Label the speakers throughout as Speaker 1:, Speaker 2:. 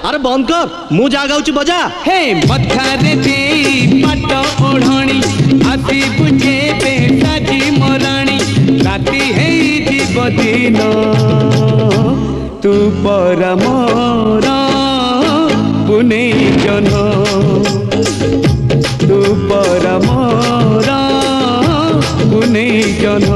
Speaker 1: अरे बंद कर मु जा गाउची बजा
Speaker 2: हे मथारे दे पाट ओढ़णी आसी बुझे पे साजी मोराणी राती है जीव दिन तू पर मोर पुने जन तू पर मोर पुने जन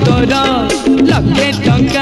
Speaker 2: तोरा लखे टंका